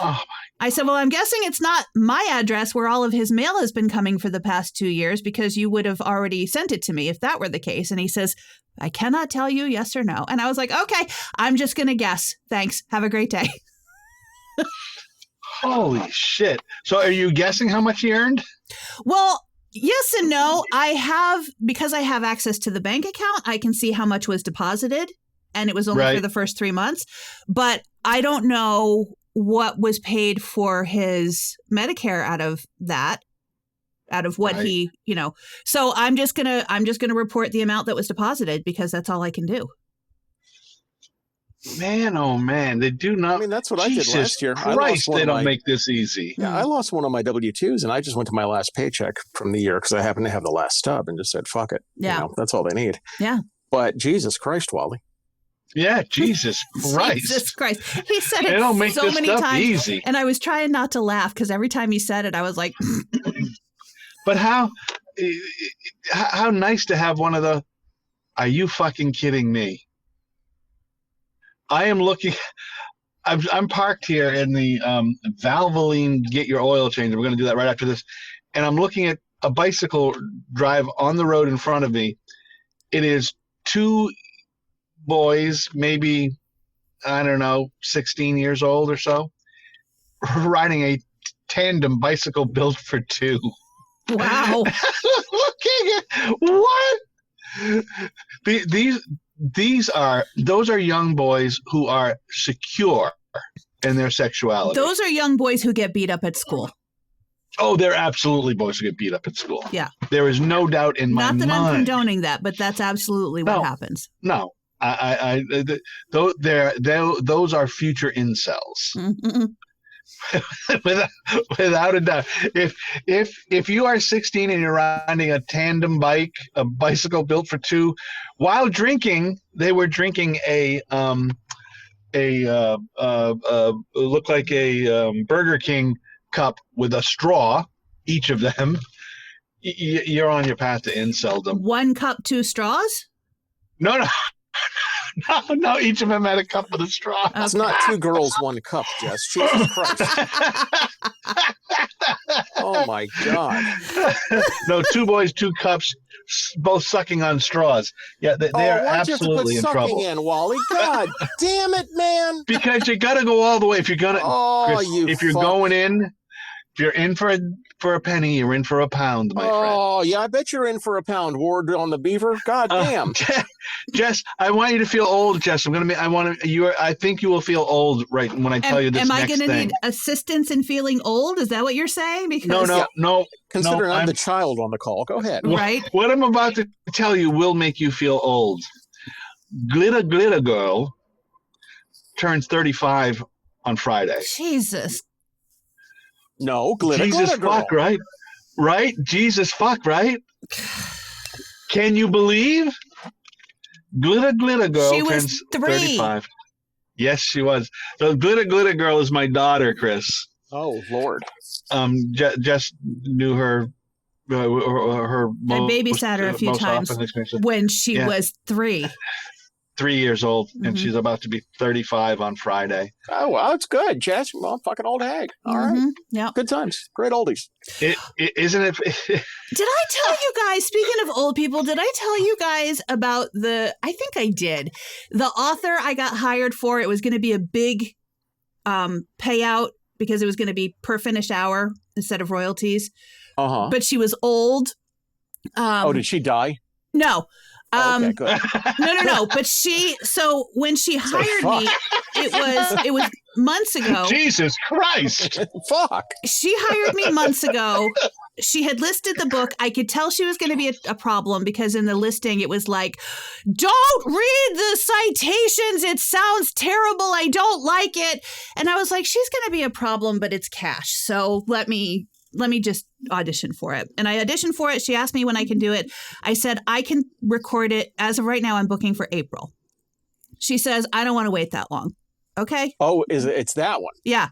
Oh my. I said, well, I'm guessing it's not my address where all of his mail has been coming for the past 2 years, because you would have already sent it to me if that were the case. And he says, I cannot tell you yes or no. And I was like, okay, I'm just going to guess. Thanks. Have a great day. Holy shit. So are you guessing how much he earned? Well, yes and no. Because I have access to the bank account, I can see how much was deposited, and it was only for the first 3 months. But I don't know what was paid for his Medicare out of what he, so I'm just going to report the amount that was deposited, because that's all I can do. Man, oh man, they do not. I mean, that's what I did last year. Christ, they don't make this easy. Yeah, I lost one of my W-2s, and I just went to my last paycheck from the year because I happened to have the last stub and just said, fuck it. Yeah. That's all they need. Yeah. But Jesus Christ, Wally. Yeah, Jesus Christ. Jesus Christ. He said it they don't make so this many stuff times. Easy. And I was trying not to laugh, because every time he said it, I was like. But how nice to have one of the, are you fucking kidding me? I am looking, I'm parked here in the Valvoline Get Your Oil Change. We're going to do that right after this. And I'm looking at a bicycle drive on the road in front of me. It is 2 boys, maybe, I don't know, 16 years old or so, riding a tandem bicycle built for 2. Wow. Looking at what? Those are young boys who are secure in their sexuality. Those are young boys who get beat up at school. Oh, they're absolutely boys who get beat up at school. Yeah. There is no doubt in my mind. Not that I'm condoning that, but that's absolutely what happens. No. Those are future incels. Mm-mm. without a doubt. If you are 16 and you're riding a tandem bike, a bicycle built for 2, while drinking, they were drinking a looked like a Burger King cup with a straw, each of them. You're on your path to inceldom. 1 cup, 2 straws? No. No, each of them had a cup with a straw. Okay. It's not 2 girls, 1 cup, Jess. Jesus Christ. Oh, my God. No, 2 boys, 2 cups, both sucking on straws. Yeah, they are absolutely in trouble. In, Wally? God damn it, man. Because you got to go all the way. If you're going to, if you're going in, if you're in for a penny, you're in for a pound, my friend. Oh, yeah, I bet you're in for a pound. Ward on the beaver. God damn. Jess, I want you to feel old, Jess. I think you will feel old right when I tell you this next thing. Am I going to need assistance in feeling old? Is that what you're saying? Because No. Considering I'm the child on the call. Go ahead. Right. What I'm about to tell you will make you feel old. Glitter Girl turns 35 on Friday. Jesus. No, glitter Jesus girl. fuck, right? Right? Jesus fuck, right? Can you believe? Glitter Girl she turns was 3. 35. Yes, she was. So Glitter Girl is my daughter, Chris. Oh, Lord. Just knew her. I babysat her a few times when she was 3. 3 years old, and Mm-hmm. she's about to be 35 on Friday. Oh, well, it's good, Jess. Well, fucking old hag. All right. Yeah. Good times. Great oldies. Isn't it? Did I tell you guys, speaking of old people, did I tell you guys about I think I did. The author I got hired for, it was going to be a big payout because it was going to be per finished hour instead of royalties. Uh-huh. But she was old. Did she die? Oh, okay, good. No. But so when she hired me, it was months ago. Jesus Christ. Fuck. She hired me months ago. She had listed the book. I could tell she was going to be a problem because in the listing, it was like, don't read the citations. It sounds terrible. I don't like it. And I was like, she's going to be a problem, but it's cash. So let me just audition for it. And I auditioned for it. She asked me when I can do it. I said, I can record it. As of right now, I'm booking for April. She says, I don't want to wait that long. Okay. Oh, it's that one? Yeah.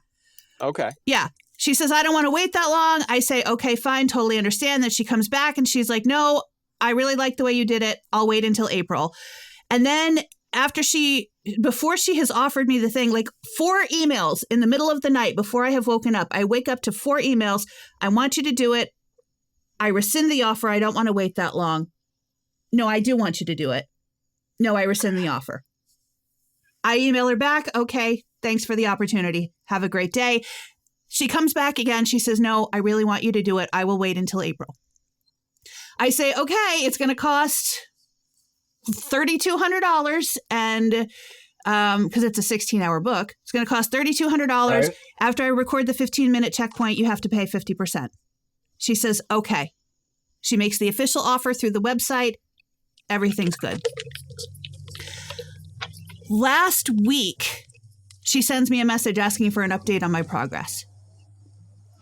Okay. Yeah. She says, I don't want to wait that long. I say, okay, fine. Totally understand. Then she comes back and she's like, no, I really like the way you did it. I'll wait until April. And then before she has offered me the thing, like 4 emails in the middle of the night before I have woken up, I wake up to 4 emails. I want you to do it. I rescind the offer. I don't want to wait that long. No, I do want you to do it. No, I rescind the offer. I email her back. Okay, thanks for the opportunity. Have a great day. She comes back again. She says, no, I really want you to do it. I will wait until April. I say, okay, it's going to cost $3,200 and because it's a 16-hour book, it's going to cost $3,200. Right. After I record the 15-minute checkpoint, you have to pay 50%. She says, okay. She makes the official offer through the website. Everything's good. Last week, she sends me a message asking for an update on my progress.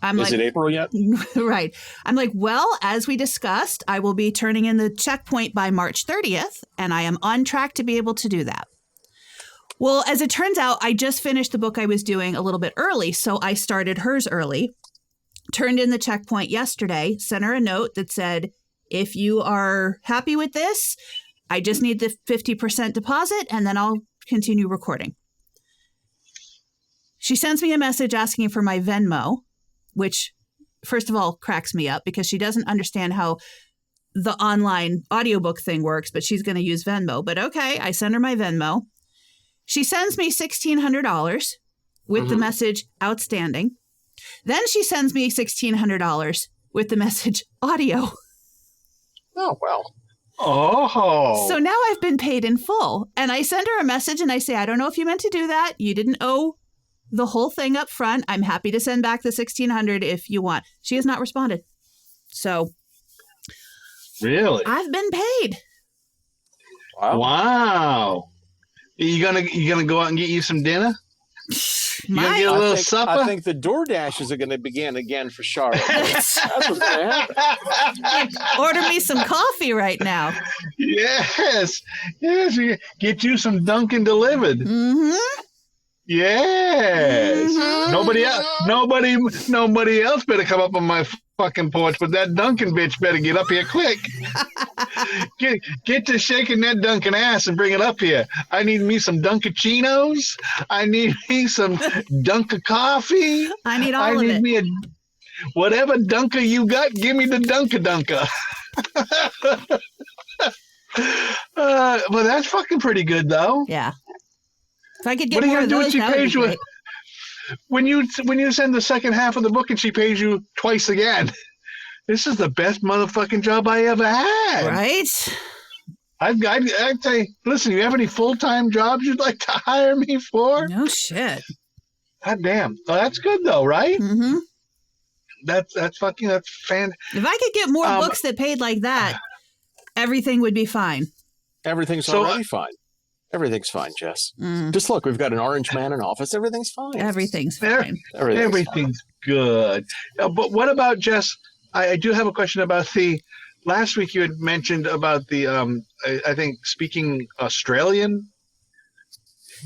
Is it April yet? Right. I'm like, well, as we discussed, I will be turning in the checkpoint by March 30th, and I am on track to be able to do that. Well, as it turns out, I just finished the book I was doing a little bit early, so I started hers early, turned in the checkpoint yesterday, sent her a note that said, if you are happy with this, I just need the 50% deposit, and then I'll continue recording. She sends me a message asking for my Venmo, which, first of all, cracks me up because she doesn't understand how the online audiobook thing works, but she's going to use Venmo. But okay, I send her my Venmo. She sends me $1,600 with the message outstanding. Then she sends me $1,600 with the message audio. Oh, well. Oh. So now I've been paid in full. And I send her a message and I say, I don't know if you meant to do that. You didn't owe the whole thing up front. I'm happy to send back the $1,600 if you want. She has not responded. So really, I've been paid. Wow. You gonna go out and get you some dinner? You gonna get a little supper? I think the DoorDashes are going to begin again for Charlotte. That's what's going to happen. Order me some coffee right now. Yes. Get you some Dunkin' delivered. Mm-hmm. Yes. Mm-hmm. Nobody else better come up on my fucking porch, but that Dunkin' bitch better get up here quick. Get to shaking that Dunkin' ass and bring it up here. I need me some Dunkachinos. I need me some Dunkin' coffee. I need all of it. Me whatever Dunka you got, give me the Dunka. Well, that's fucking pretty good, though. Yeah. If I could get more of those, that would be great. When you send the second half of the book and she pays you twice again, this is the best motherfucking job I ever had. Right? I'd say, listen, you have any full-time jobs you'd like to hire me for? No shit. God damn. Oh, that's good though, right? Mm-hmm. That's fan. If I could get more books that paid like that, everything would be fine. Everything's already fine. Everything's fine, Jess. Just look, we've got an orange man in office. Everything's fine. Everything's fine. Everything's good. But what about, Jess, I do have a question about last week you had mentioned about the, I think, speaking Australian.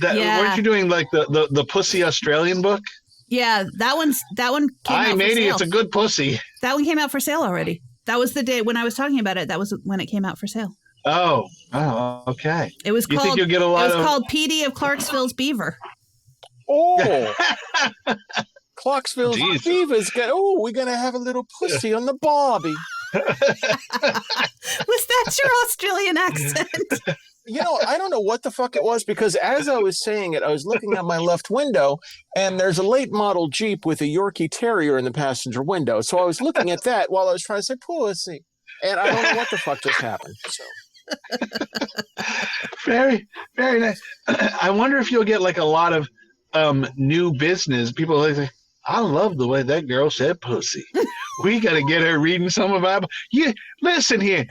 Weren't you doing like the Pussy Australian book? Yeah, that one came out for sale. It's a good pussy. That one came out for sale already. That was the day when I was talking about it. That was when it came out for sale. Oh, okay. It was called. Think you'll get a lot called PD of Clarksville's Beaver. Oh, Clarksville's Beaver's got. Oh, we're gonna have a little pussy on the Barbie. Was that your Australian accent? I don't know what the fuck it was because as I was saying it, I was looking out my left window and there's a late model Jeep with a Yorkie Terrier in the passenger window. So I was looking at that while I was trying to say pussy. And I don't know what the fuck just happened. So Very, very nice. I wonder if you'll get like a lot of new business. People like say, I love the way that girl said pussy. We got to get her reading some of our. You listen here,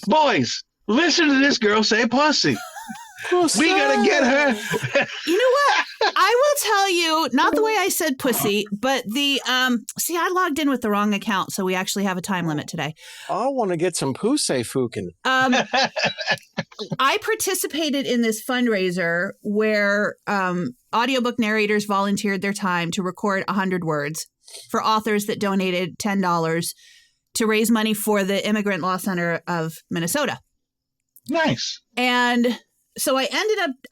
boys. Listen to this girl say pussy. We got to get her. You know what? I will tell you, not the way I said pussy, but the see, I logged in with the wrong account, so we actually have a time limit today. I want to get some pussy fucking. I participated in this fundraiser where audiobook narrators volunteered their time to record 100 words for authors that donated $10 to raise money for the Immigrant Law Center of Minnesota. Nice. And so I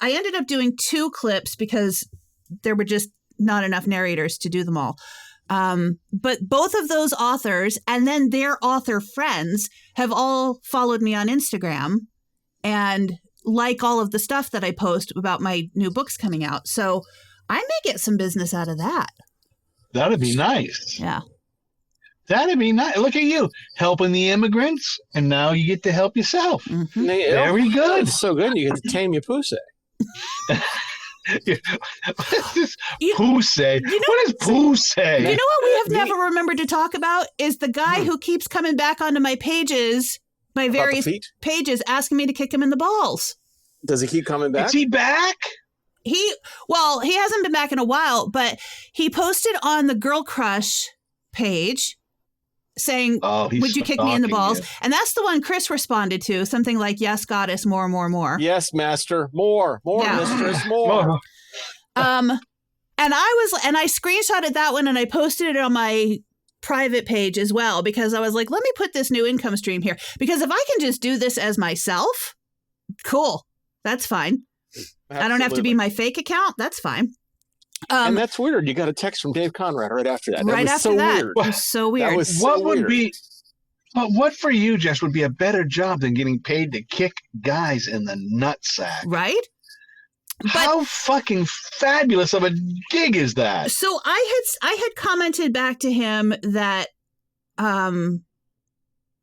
ended up doing 2 clips because there were just not enough narrators to do them all. But both of those authors and then their author friends have all followed me on Instagram and like all of the stuff that I post about my new books coming out. So I may get some business out of that. That'd be nice. Yeah. That'd be nice. Look at you helping the immigrants, and now you get to help yourself. Mm-hmm. Very good. It's so good. You get to tame your pussy. What is this pussy? What is pussy? You know what we have never remembered to talk about is the guy who keeps coming back onto my pages, my various pages, asking me to kick him in the balls. Does he keep coming back? Is he back? He hasn't been back in a while, but he posted on the Girl Crush page saying, would you kick me in the balls? You. And that's the one Chris responded to, something like, yes, goddess, more. Yes, master, more, yeah. Mistress, more. And I screenshotted that one and I posted it on my private page as well, because I was like, let me put this new income stream here, because if I can just do this as myself, cool, that's fine. Absolutely. I don't have to be my fake account. That's fine. And that's weird. You got a text from Dave Conrad right after that. Right after that. Weird. It was so weird. That was so weird. But what for you, Jess, would be a better job than getting paid to kick guys in the nutsack? Right? How fucking fabulous of a gig is that? So I had commented back to him that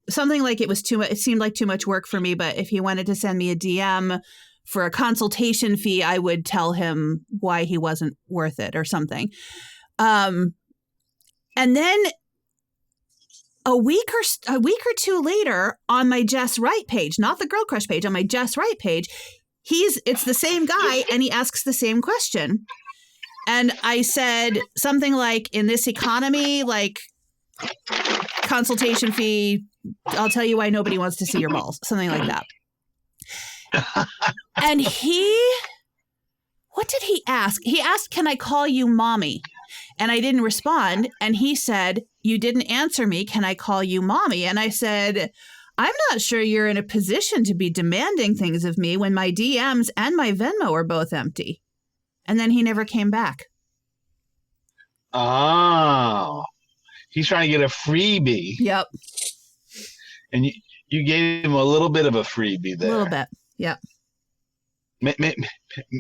something like it was too much. It seemed like too much work for me. But if he wanted to send me a DM for a consultation fee, I would tell him why he wasn't worth it or something. And then a week or two later, on my Jess Wright page, not the Girl Crush page, on my Jess Wright page, it's the same guy and he asks the same question. And I said something like, in this economy, like, consultation fee, I'll tell you why nobody wants to see your balls, something like that. And what did he ask? He asked, can I call you mommy? And I didn't respond. And he said, you didn't answer me. Can I call you mommy? And I said, I'm not sure you're in a position to be demanding things of me when my DMs and my Venmo are both empty. And then he never came back. Oh, he's trying to get a freebie. Yep. And you gave him a little bit of a freebie there. A little bit. Yep.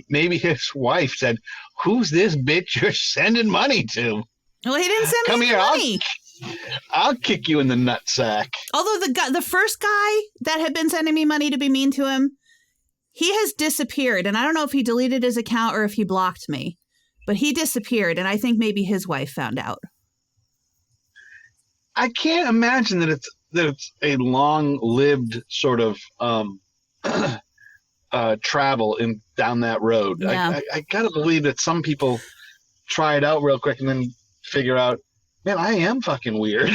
Maybe his wife said, who's this bitch you're sending money to? Well, he didn't send Come me here, money. I'll kick you in the nutsack. Although the first guy that had been sending me money to be mean to him, he has disappeared. And I don't know if he deleted his account or if he blocked me. But he disappeared. And I think maybe his wife found out. I can't imagine that it's a long-lived sort of travel down that road. Yeah. I gotta believe that some people try it out real quick and then figure out, man, I am fucking weird.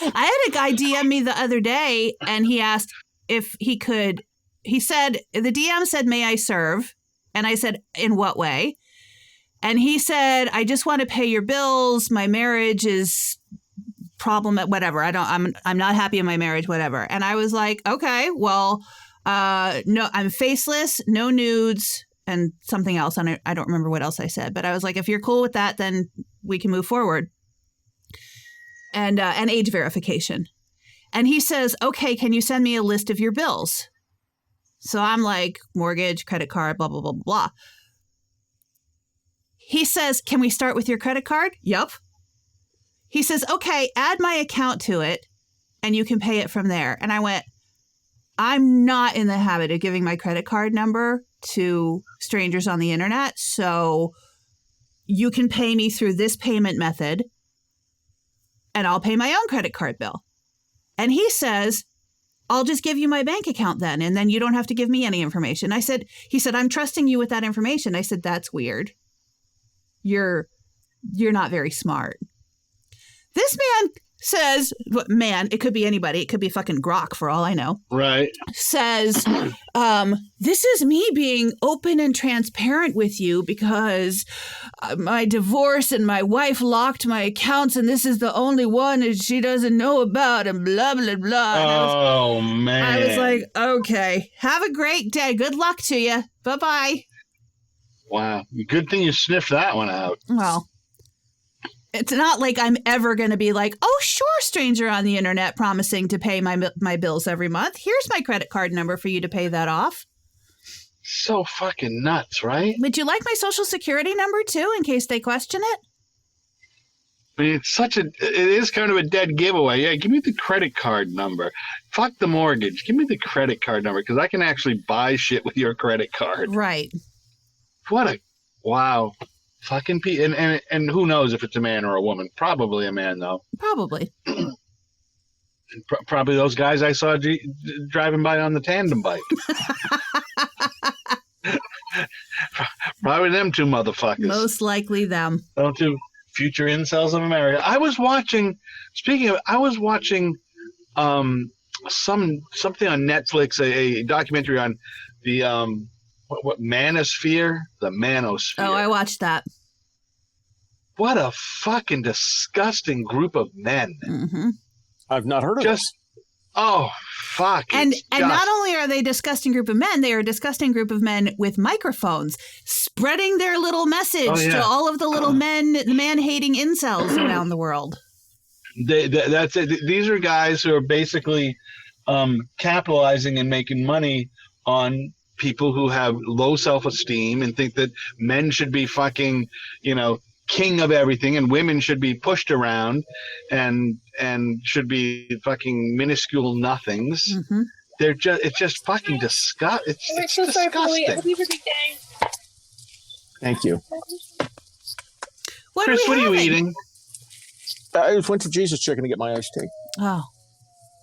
I had a guy DM me the other day and he asked if he could. He said, the DM said, may I serve? And I said, in what way? And he said, I just want to pay your bills. My marriage is whatever. I'm not happy in my marriage, whatever. And I was like, okay, well, no, I'm faceless, no nudes, and something else. And I don't remember what else I said, but I was like, if you're cool with that, then we can move forward. And age verification. And he says, okay, can you send me a list of your bills? So I'm like, mortgage, credit card, blah, blah, blah, blah. He says, can we start with your credit card? Yup. He says, okay, add my account to it and you can pay it from there. And I went, I'm not in the habit of giving my credit card number to strangers on the internet. So you can pay me through this payment method and I'll pay my own credit card bill. And he says, I'll just give you my bank account then, and then you don't have to give me any information. He said, I'm trusting you with that information. I said, that's weird. You're not very smart. This man says, man, it could be anybody. It could be fucking Grok for all I know. Right. Says, this is me being open and transparent with you because my divorce and my wife locked my accounts and this is the only one that she doesn't know about and blah, blah, blah. And man. I was like, okay, have a great day. Good luck to you. Bye-bye. Wow. Good thing you sniffed that one out. Well, it's not like I'm ever going to be like, oh, sure, stranger on the internet promising to pay my bills every month. Here's my credit card number for you to pay that off. So fucking nuts, right? Would you like my social security number, too, in case they question it? I mean, it is kind of a dead giveaway. Yeah, give me the credit card number. Fuck the mortgage. Give me the credit card number because I can actually buy shit with your credit card. Right. Wow. Fucking and who knows if it's a man or a woman? Probably a man, though. Probably. Probably those guys I saw driving by on the tandem bike. Probably them two motherfuckers. Most likely them. Those two future incels of America. I was watching something on Netflix, a documentary on the what manosphere? The manosphere. Oh, I watched that. What a fucking disgusting group of men. Mm-hmm. I've not heard of this. Oh, fuck. And not only are they a disgusting group of men, they are a disgusting group of men with microphones spreading their little message to all of the little man-hating incels around the world. That's it. These are guys who are basically capitalizing and making money on people who have low self-esteem and think that men should be fucking, king of everything and women should be pushed around and should be fucking minuscule nothings. Mm-hmm. It's just fucking disgusting. It's so disgusting. Sorry, I hope you have a good day. Thank you. Chris, what are you eating? I went to Jesus Chicken to get my iced tea. Oh.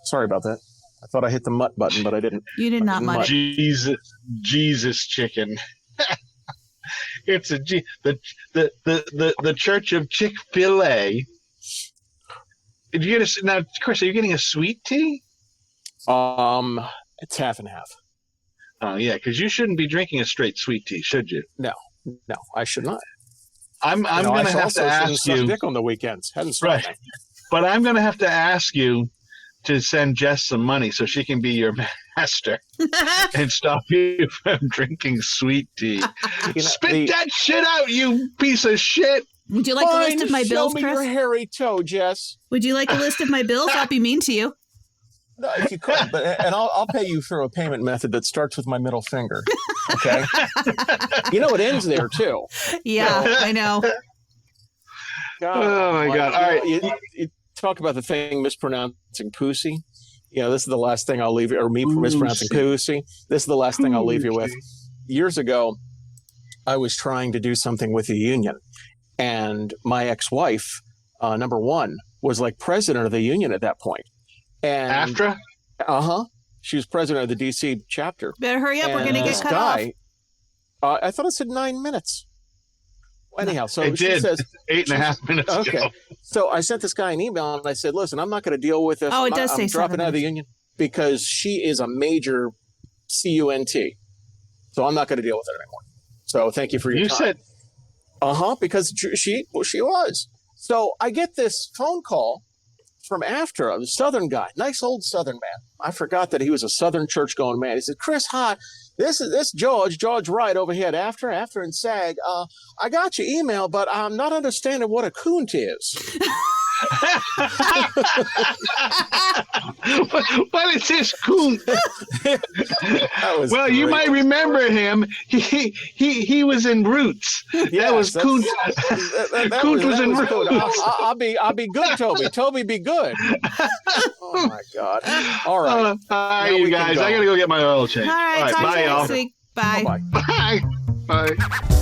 Sorry about that. I thought I hit the mutt button, but I didn't. You did not mutt it. Jesus Chicken. It's the Church of Chick-fil-A. Did you get now, Chris? Are you getting a sweet tea? It's half and half. Oh yeah, because you shouldn't be drinking a straight sweet tea, should you? No, I should not. I'm going to have to ask you. Dick on the weekends. Right, but I'm going to have to ask you to send Jess some money so she can be your master and stop you from drinking sweet tea. Spit that shit out, you piece of shit. Would you like a list of my bills, Show me Chris? your hairy toe, Jess. Would you like a list of my bills? I'll be mean to you. No, if you could, and I'll pay you through a payment method that starts with my middle finger. Okay. It ends there too. Yeah, I know. God, oh my God! All right. You talk about the thing mispronouncing pussy. This is the last thing I'll leave you, or me mispronouncing pussy. This is the last thing I'll leave you with. Years ago, I was trying to do something with the union, and my ex-wife, number one, was like president of the union at that point. And AFTRA? She was president of the DC chapter. Better hurry up. We're going to get cut off. I thought it said 9 minutes. Anyhow, so it she did. says 8.5 minutes ago. So I sent this guy an email and I said, listen, I'm not going to deal with this. Oh, it does say I'm dropping out of the union because she is a major CUNT. So I'm not going to deal with it anymore. So thank you for your time. You said. Because she was. So I get this phone call from AFTRA, a Southern guy, nice old Southern man. I forgot that he was a Southern church-going man. He said, Chris, hi. This is George Wright over here at AFTRA and SAG. I got your email, but I'm not understanding what a coont is. What is this Kuntz? That was Well, you great. might remember him. He was in Roots. That Yes, was that's- Kuntz. That Kuntz was in good. Roots. I'll be good, Toby. Toby, be good. Oh my God! All right, All right, Now you we can guys. go. I gotta go get my oil change. All right, talk to bye, you y'all. next week. Bye. bye. Bye. Bye.